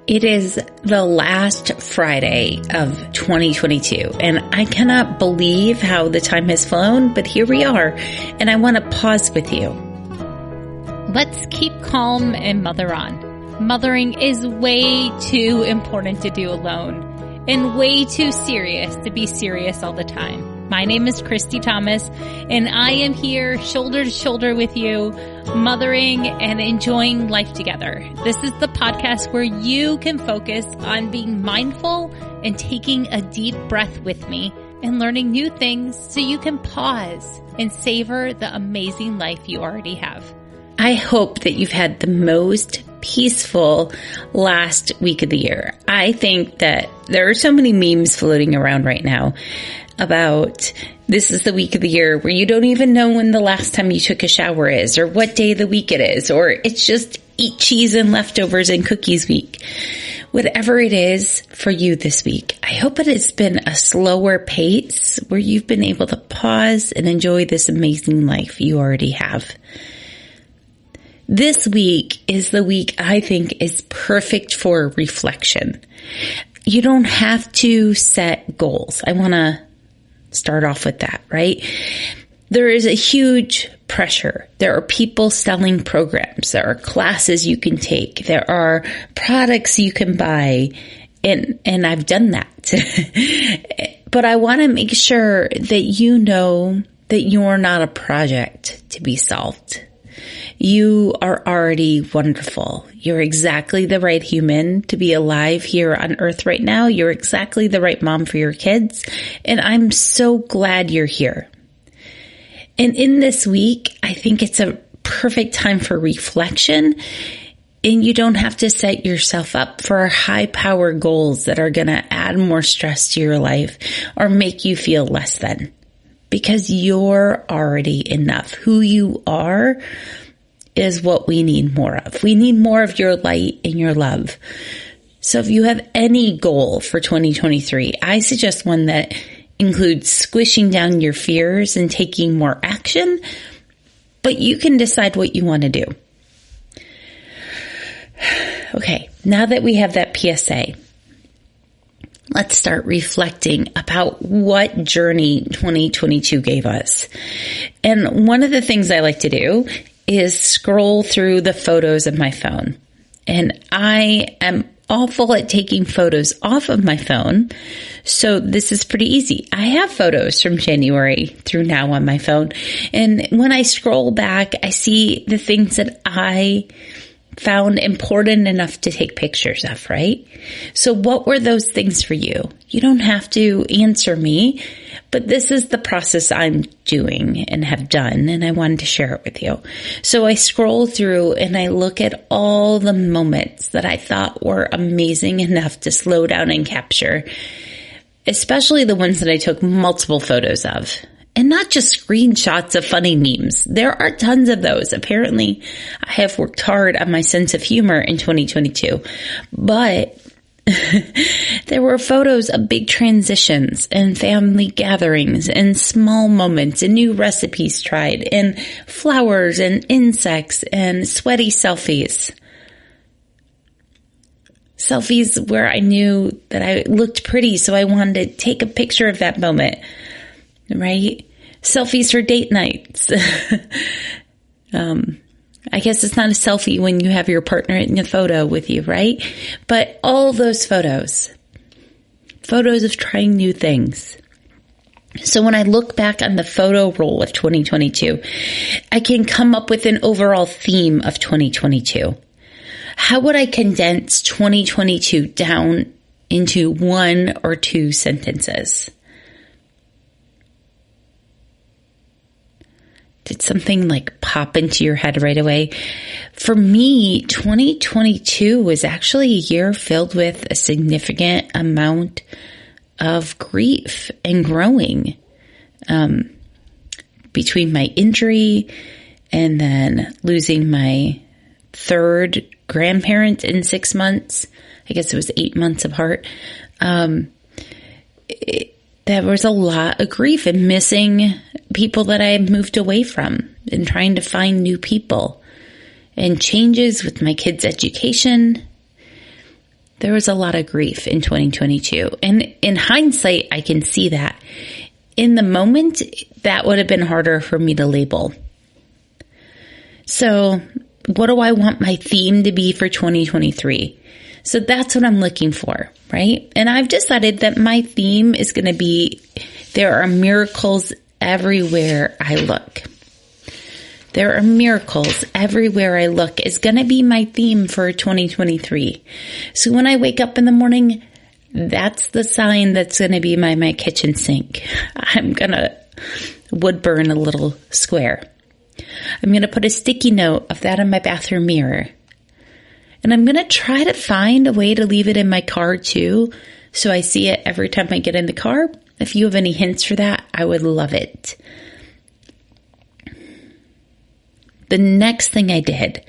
It is the last Friday of 2022, and I cannot believe how the time has flown, but here we are, and I want to pause with you. Let's keep calm and mother on. Mothering is way too important to do alone, and way too serious to be serious all the time. My name is Christy Thomas, and I am here shoulder to shoulder with you, mothering and enjoying life together. This is the podcast where you can focus on being mindful and taking a deep breath with me and learning new things so you can pause and savor the amazing life you already have. I hope that you've had the most peaceful last week of the year. I think that there are so many memes floating around right now about this is the week of the year where you don't even know when the last time you took a shower is, or what day of the week it is, or it's just eat cheese and leftovers and cookies week. Whatever it is for you this week, I hope it has been a slower pace where you've been able to pause and enjoy this amazing life you already have. This week is the week I think is perfect for reflection. You don't have to set goals. I want to start off with that, right? There is a huge pressure. There are people selling programs. There are classes you can take. There are products you can buy. And I've done that. But I want to make sure that you know that you're not a project to be solved. You are already wonderful. You're exactly the right human to be alive here on earth right now. You're exactly the right mom for your kids. And I'm so glad you're here. And in this week, I think it's a perfect time for reflection. And you don't have to set yourself up for high power goals that are going to add more stress to your life or make you feel less than. Because you're already enough. Who you are is what we need more of. We need more of your light and your love. So if you have any goal for 2023, I suggest one that includes squishing down your fears and taking more action, but you can decide what you want to do. Okay, now that we have that PSA, let's start reflecting about what journey 2022 gave us. And one of the things I like to do is scroll through the photos of my phone. And I am awful at taking photos off of my phone. So this is pretty easy. I have photos from January through now on my phone. And when I scroll back, I see the things that I found important enough to take pictures of, right? So what were those things for you? You don't have to answer me, but this is the process I'm doing and have done, and I wanted to share it with you. So I scroll through and I look at all the moments that I thought were amazing enough to slow down and capture, especially the ones that I took multiple photos of. And not just screenshots of funny memes. There are tons of those. Apparently, I have worked hard on my sense of humor in 2022. But there were photos of big transitions and family gatherings and small moments and new recipes tried and flowers and insects and sweaty selfies. Selfies where I knew that I looked pretty, so I wanted to take a picture of that moment. Right? Selfies for date nights. I guess it's not a selfie when you have your partner in the photo with you, right? But all those photos of trying new things. So when I look back on the photo roll of 2022, I can come up with an overall theme of 2022. How would I condense 2022 down into one or two sentences? Did something like pop into your head right away? For me, 2022 was actually a year filled with a significant amount of grief and growing. Between my injury and then losing my third grandparent in 6 months, I guess it was 8 months apart. There was a lot of grief and missing people that I had moved away from and trying to find new people and changes with my kids' education. There was a lot of grief in 2022. And in hindsight, I can see that. In the moment, that would have been harder for me to label. So what do I want my theme to be for 2023? So that's what I'm looking for, right? And I've decided that my theme is going to be, there are miracles everywhere I look. There are miracles everywhere I look is going to be my theme for 2023. So when I wake up in the morning, that's the sign that's going to be my kitchen sink. I'm going to wood burn a little square. I'm going to put a sticky note of that on my bathroom mirror. And I'm going to try to find a way to leave it in my car too, so I see it every time I get in the car. If you have any hints for that, I would love it. The next thing I did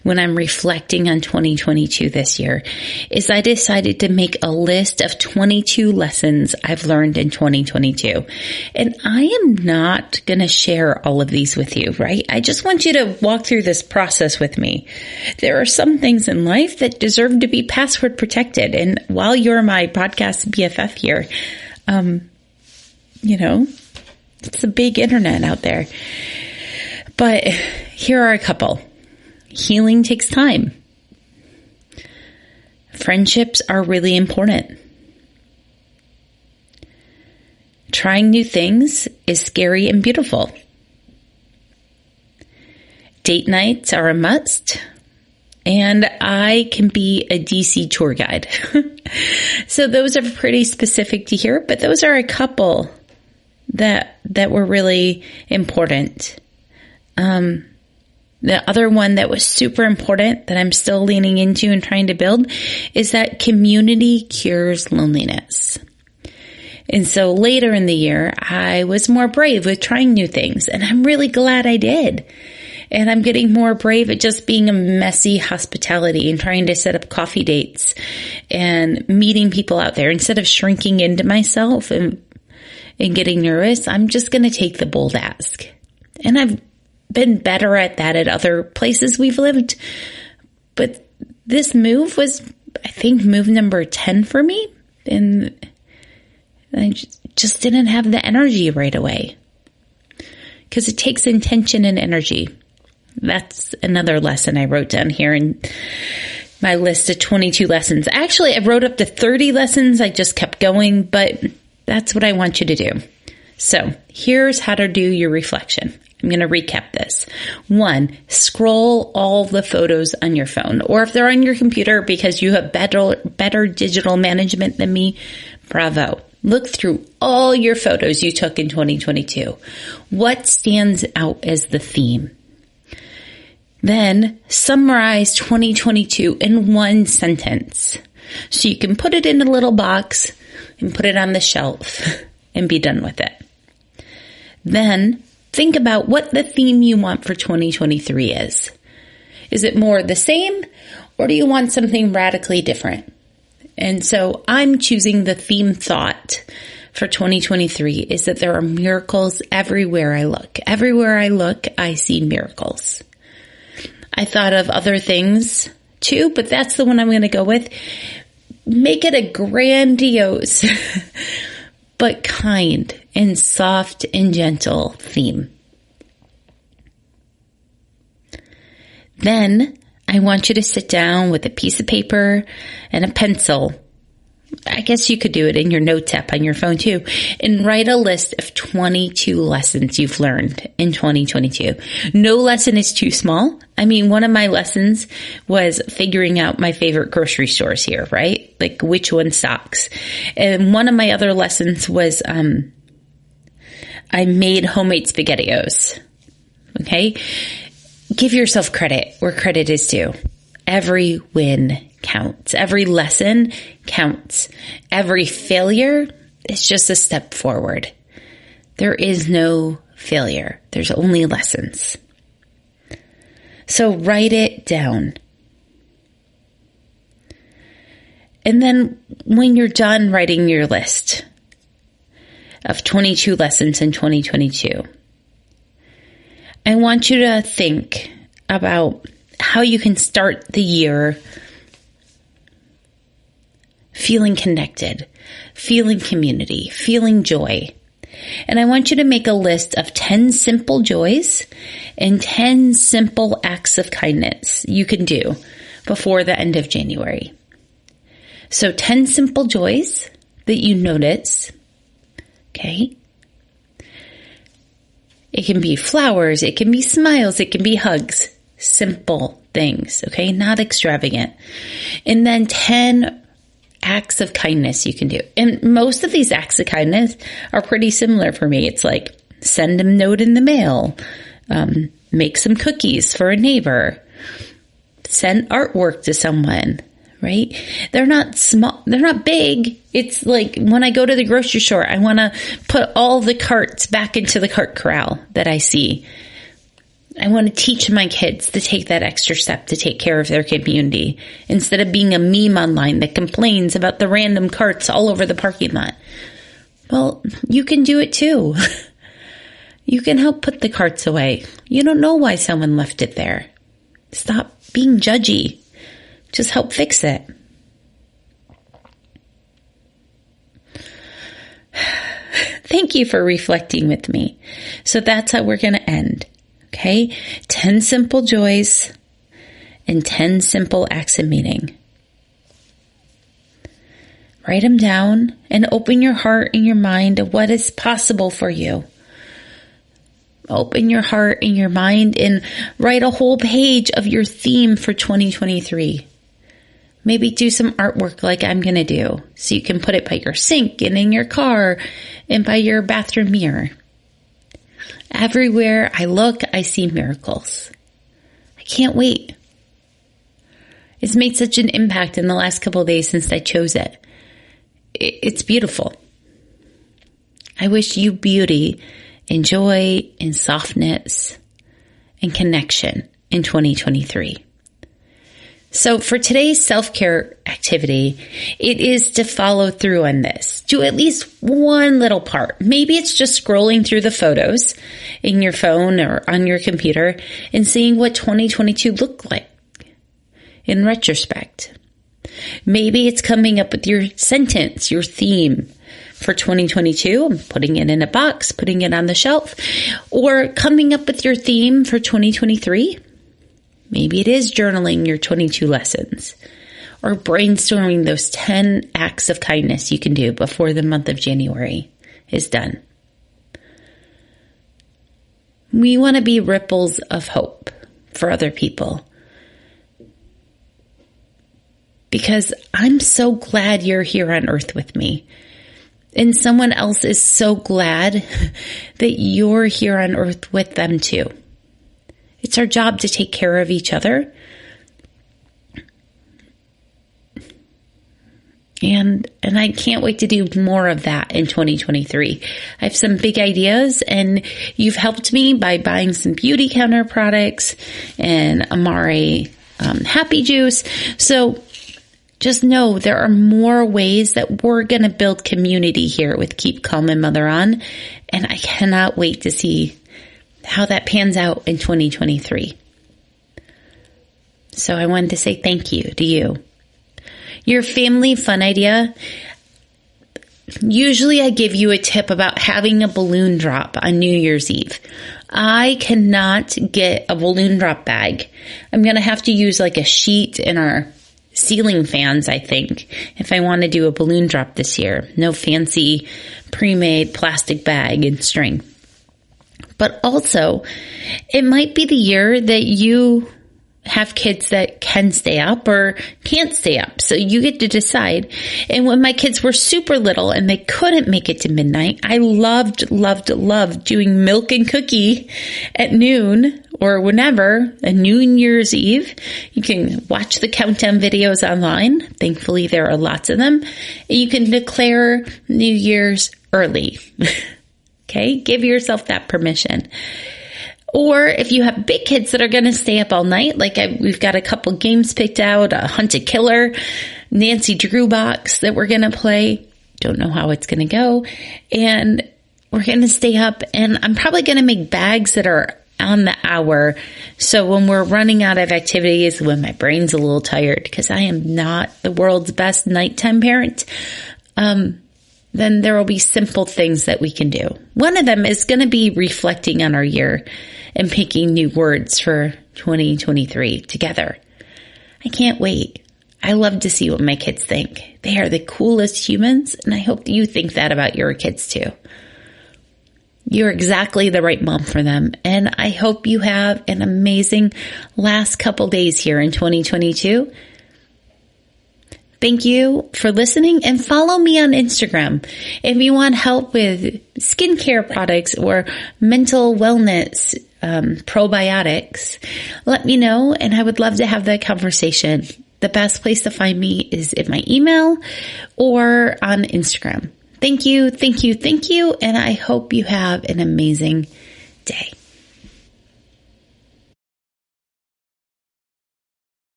when I'm reflecting on 2022 this year is I decided to make a list of 22 lessons I've learned in 2022. And I am not going to share all of these with you, right? I just want you to walk through this process with me. There are some things in life that deserve to be password protected. And while you're my podcast BFF here, it's a big internet out there. But here are a couple. Healing takes time. Friendships are really important. Trying new things is scary and beautiful. Date nights are a must. And I can be a DC tour guide. So those are pretty specific to here, but those are a couple that were really important. The other one that was super important that I'm still leaning into and trying to build is that community cures loneliness. And so later in the year, I was more brave with trying new things, and I'm really glad I did. And I'm getting more brave at just being a messy hospitality and trying to set up coffee dates and meeting people out there instead of shrinking into myself and getting nervous. I'm just going to take the bold ask. And I've been better at that at other places we've lived. But this move was, I think, move number 10 for me. And I just didn't have the energy right away. Because it takes intention and energy. That's another lesson I wrote down here in my list of 22 lessons. Actually, I wrote up to 30 lessons. I just kept going, but that's what I want you to do. So here's how to do your reflection. I'm going to recap this. 1, scroll all the photos on your phone, or if they're on your computer because you have better digital management than me, bravo. Look through all your photos you took in 2022. What stands out as the theme? Then summarize 2022 in one sentence. So you can put it in a little box and put it on the shelf and be done with it. Then think about what the theme you want for 2023 is. Is it more the same, or do you want something radically different? And so I'm choosing the theme thought for 2023 is that there are miracles everywhere I look. Everywhere I look, I see miracles. I thought of other things too, but that's the one I'm going to go with. Make it a grandiose, but kind and soft and gentle theme. Then I want you to sit down with a piece of paper and a pencil. I guess you could do it in your notes app on your phone too, and write a list of 22 lessons you've learned in 2022. No lesson is too small. I mean, one of my lessons was figuring out my favorite grocery stores here, right? Like which one stocks. And one of my other lessons was, I made homemade SpaghettiOs. Okay. Give yourself credit where credit is due. Every win counts. Every lesson counts. Every failure is just a step forward. There is no failure. There's only lessons. So write it down. And then when you're done writing your list of 22 lessons in 2022, I want you to think about how you can start the year feeling connected, feeling community, feeling joy. And I want you to make a list of 10 simple joys and 10 simple acts of kindness you can do before the end of January. So 10 simple joys that you notice. Okay. It can be flowers. It can be smiles. It can be hugs. Simple things. Okay. Not extravagant. And then 10 acts of kindness you can do. And most of these acts of kindness are pretty similar for me. It's like send a note in the mail, make some cookies for a neighbor, send artwork to someone, right? They're not small. They're not big. It's like when I go to the grocery store, I want to put all the carts back into the cart corral that I see. I want to teach my kids to take that extra step to take care of their community instead of being a meme online that complains about the random carts all over the parking lot. Well, you can do it too. You can help put the carts away. You don't know why someone left it there. Stop being judgy. Just help fix it. Thank you for reflecting with me. So that's how we're going to end. Okay, 10 simple joys and 10 simple acts of meaning. Write them down and open your heart and your mind to what is possible for you. Open your heart and your mind and write a whole page of your theme for 2023. Maybe do some artwork like I'm going to do so you can put it by your sink and in your car and by your bathroom mirror. Everywhere I look, I see miracles. I can't wait. It's made such an impact in the last couple of days since I chose it. It's beautiful. I wish you beauty and joy and softness and connection in 2023. So for today's self-care activity, it is to follow through on this. Do at least one little part. Maybe it's just scrolling through the photos in your phone or on your computer and seeing what 2022 looked like in retrospect. Maybe it's coming up with your sentence, your theme for 2022, and putting it in a box, putting it on the shelf, or coming up with your theme for 2023. Maybe it is journaling your 22 lessons or brainstorming those 10 acts of kindness you can do before the month of January is done. We want to be ripples of hope for other people because I'm so glad you're here on earth with me. And someone else is so glad that you're here on earth with them too. It's our job to take care of each other. And I can't wait to do more of that in 2023. I have some big ideas and you've helped me by buying some beauty counter products and Amare Happy Juice. So just know there are more ways that we're going to build community here with Keep Calm and Mother On. And I cannot wait to see how that pans out in 2023. So I wanted to say thank you to you. Your family fun idea. Usually I give you a tip about having a balloon drop on New Year's Eve. I cannot get a balloon drop bag. I'm going to have to use like a sheet in our ceiling fans, I think, if I want to do a balloon drop this year. No fancy pre-made plastic bag and string. But also, it might be the year that you have kids that can stay up or can't stay up. So you get to decide. And when my kids were super little and they couldn't make it to midnight, I loved doing milk and cookie at noon or whenever, a New Year's Eve. You can watch the countdown videos online. Thankfully, there are lots of them. And you can declare New Year's early. Okay, give yourself that permission. Or if you have big kids that are going to stay up all night, we've got a couple games picked out, a Hunt a Killer, Nancy Drew box that we're going to play. Don't know how it's going to go. And we're going to stay up and I'm probably going to make bags that are on the hour. So when we're running out of activities, when my brain's a little tired because I am not the world's best nighttime parent, then there will be simple things that we can do. One of them is going to be reflecting on our year and picking new words for 2023 together. I can't wait. I love to see what my kids think. They are the coolest humans, and I hope that you think that about your kids too. You're exactly the right mom for them, and I hope you have an amazing last couple days here in 2022. Thank you for listening, and follow me on Instagram. If you want help with skincare products or mental wellness, probiotics, let me know, and I would love to have that conversation. The best place to find me is in my email or on Instagram. Thank you, and I hope you have an amazing day.